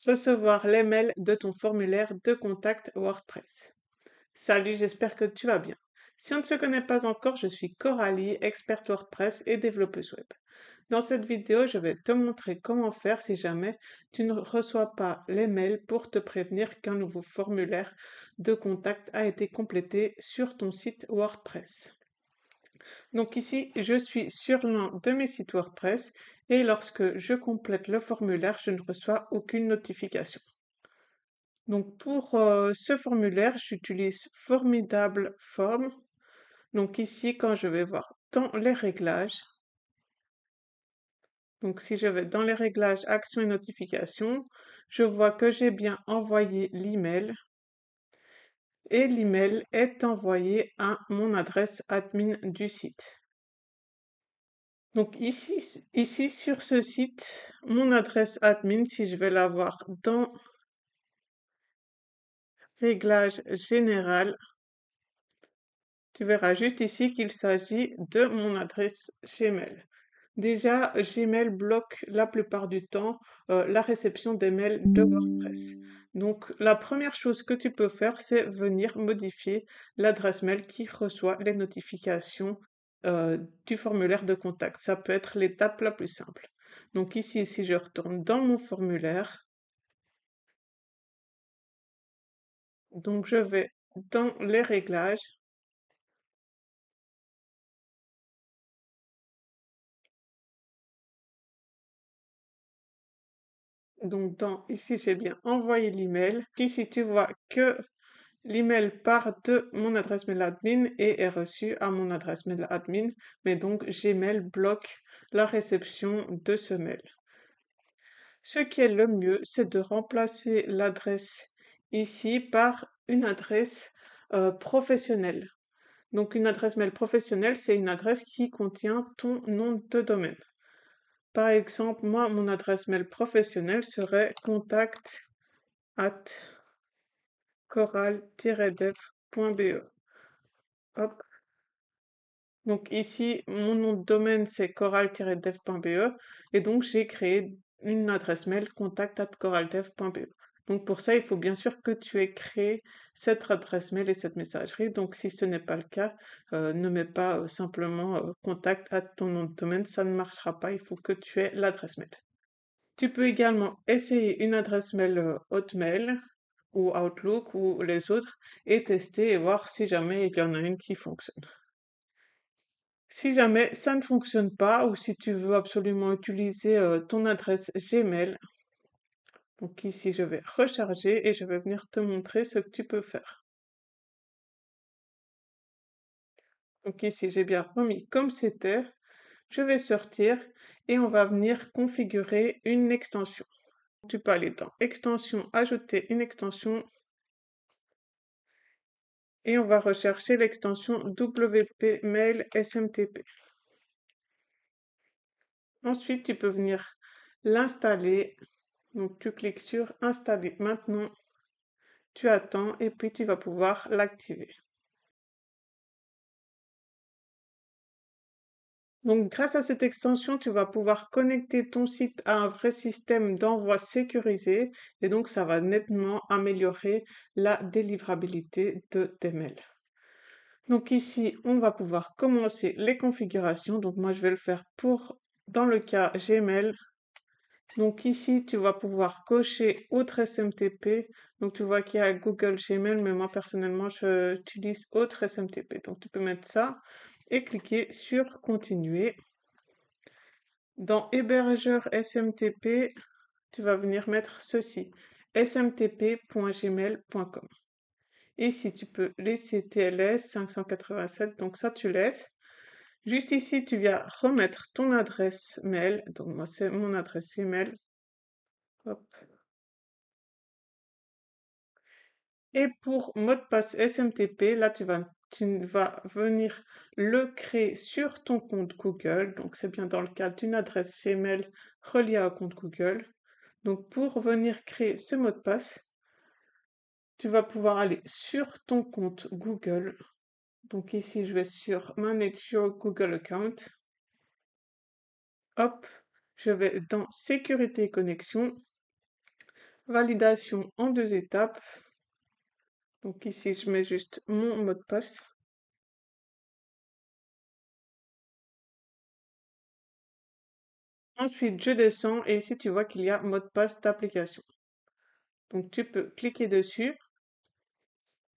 Recevoir les mails de ton formulaire de contact WordPress. Salut, j'espère que tu vas bien. Si on ne se connaît pas encore, je suis Coralie, experte WordPress et développeuse web. Dans cette vidéo, je vais te montrer comment faire si jamais tu ne reçois pas les mails pour te prévenir qu'un nouveau formulaire de contact a été complété sur ton site WordPress. Donc ici, je suis sur l'un de mes sites WordPress et lorsque je complète le formulaire, je ne reçois aucune notification. Donc pour ce formulaire, j'utilise Formidable Form. Donc ici, quand je vais voir dans les réglages, donc si je vais dans les réglages actions et notifications, je vois que j'ai bien envoyé l'email et l'email est envoyé à mon adresse admin du site. Donc ici sur ce site, mon adresse admin, si je vais la voir dans Réglages général, tu verras juste ici qu'il s'agit de mon adresse Gmail. Déjà, Gmail bloque la plupart du temps la réception des mails de WordPress. Donc, la première chose que tu peux faire, c'est venir modifier l'adresse mail qui reçoit les notifications euh, du formulaire de contact. Ça peut être l'étape la plus simple. Donc ici, si je retourne dans mon formulaire, donc je vais dans les réglages. Donc ici, j'ai bien envoyé l'email. Ici, tu vois que l'email part de mon adresse mail admin et est reçu à mon adresse mail admin, mais donc Gmail bloque la réception de ce mail. Ce qui est le mieux, c'est de remplacer l'adresse ici par une adresse professionnelle. Donc une adresse mail professionnelle, c'est une adresse qui contient ton nom de domaine. Par exemple, moi, mon adresse mail professionnelle serait contact@coral-dev.be. Hop. Donc ici, mon nom de domaine, c'est coral-dev.be et donc j'ai créé une adresse mail contact@coraldev.be. Donc pour ça, il faut bien sûr que tu aies créé cette adresse mail et cette messagerie. Donc si ce n'est pas le cas, ne mets pas simplement contact à ton nom de domaine, ça ne marchera pas. Il faut que tu aies l'adresse mail. Tu peux également essayer une adresse mail Hotmail ou Outlook ou les autres et tester et voir si jamais il y en a une qui fonctionne. Si jamais ça ne fonctionne pas ou si tu veux absolument utiliser ton adresse Gmail, donc ici je vais recharger et je vais venir te montrer ce que tu peux faire. Donc ici j'ai bien remis comme c'était, je vais sortir et on va venir configurer une extension. Tu peux aller dans Extension, ajouter une extension et on va rechercher l'extension WP Mail SMTP. Ensuite, tu peux venir l'installer. Donc, tu cliques sur Installer maintenant, tu attends et puis tu vas pouvoir l'activer. Donc, grâce à cette extension, tu vas pouvoir connecter ton site à un vrai système d'envoi sécurisé et donc ça va nettement améliorer la délivrabilité de tes mails. Donc ici, on va pouvoir commencer les configurations. Donc moi, je vais le faire dans le cas Gmail. Donc ici, tu vas pouvoir cocher Autre SMTP. Donc tu vois qu'il y a Google Gmail, mais moi personnellement, j'utilise Autre SMTP. Donc tu peux mettre ça et cliquer sur Continuer. Dans Hébergeur SMTP, tu vas venir mettre ceci, smtp.gmail.com. Ici, tu peux laisser TLS 587, donc ça tu laisses. Juste ici, tu viens remettre ton adresse mail. Donc moi, c'est mon adresse email. Hop. Et pour mot de passe SMTP, là, tu vas venir le créer sur ton compte Google. Donc c'est bien dans le cas d'une adresse Gmail reliée au compte Google. Donc pour venir créer ce mot de passe, tu vas pouvoir aller sur ton compte Google. Donc ici, je vais sur Manage your Google account. Hop, je vais dans Sécurité et connexion. validation en 2 étapes. Donc ici, je mets juste mon mot de passe. Ensuite, je descends et ici, tu vois qu'il y a mot de passe d'application. Donc tu peux cliquer dessus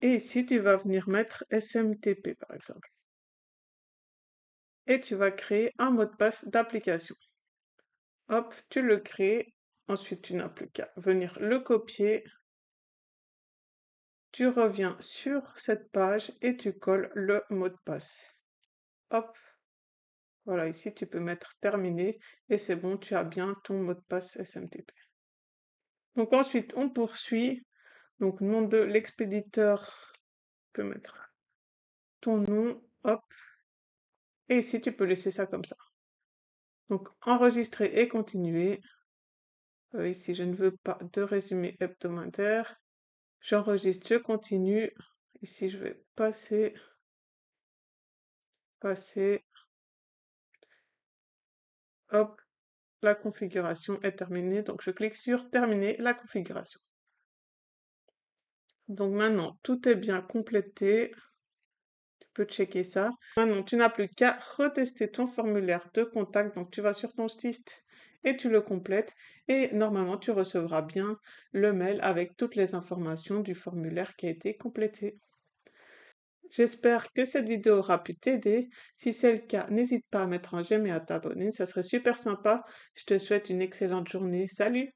et ici, tu vas venir mettre SMTP par exemple. Et tu vas créer un mot de passe d'application. Hop, tu le crées. Ensuite, tu n'as plus qu'à venir le copier. Tu reviens sur cette page et tu colles le mot de passe. Hop, voilà, ici tu peux mettre terminé et c'est bon, tu as bien ton mot de passe SMTP. Donc ensuite, on poursuit. Donc nom de l'expéditeur, tu peux mettre ton nom, hop, et ici tu peux laisser ça comme ça. Donc enregistrer et continuer. Ici, je ne veux pas de résumé hebdomadaire. J'enregistre, je continue. Ici, je vais passer. Hop, la configuration est terminée. Donc, je clique sur terminer la configuration. Donc maintenant, tout est bien complété. Tu peux checker ça. Maintenant, tu n'as plus qu'à retester ton formulaire de contact. Donc, tu vas sur ton site et tu le complètes. Et normalement, tu recevras bien le mail avec toutes les informations du formulaire qui a été complété. J'espère que cette vidéo aura pu t'aider. Si c'est le cas, n'hésite pas à mettre un j'aime et à t'abonner, ça serait super sympa. Je te souhaite une excellente journée. Salut!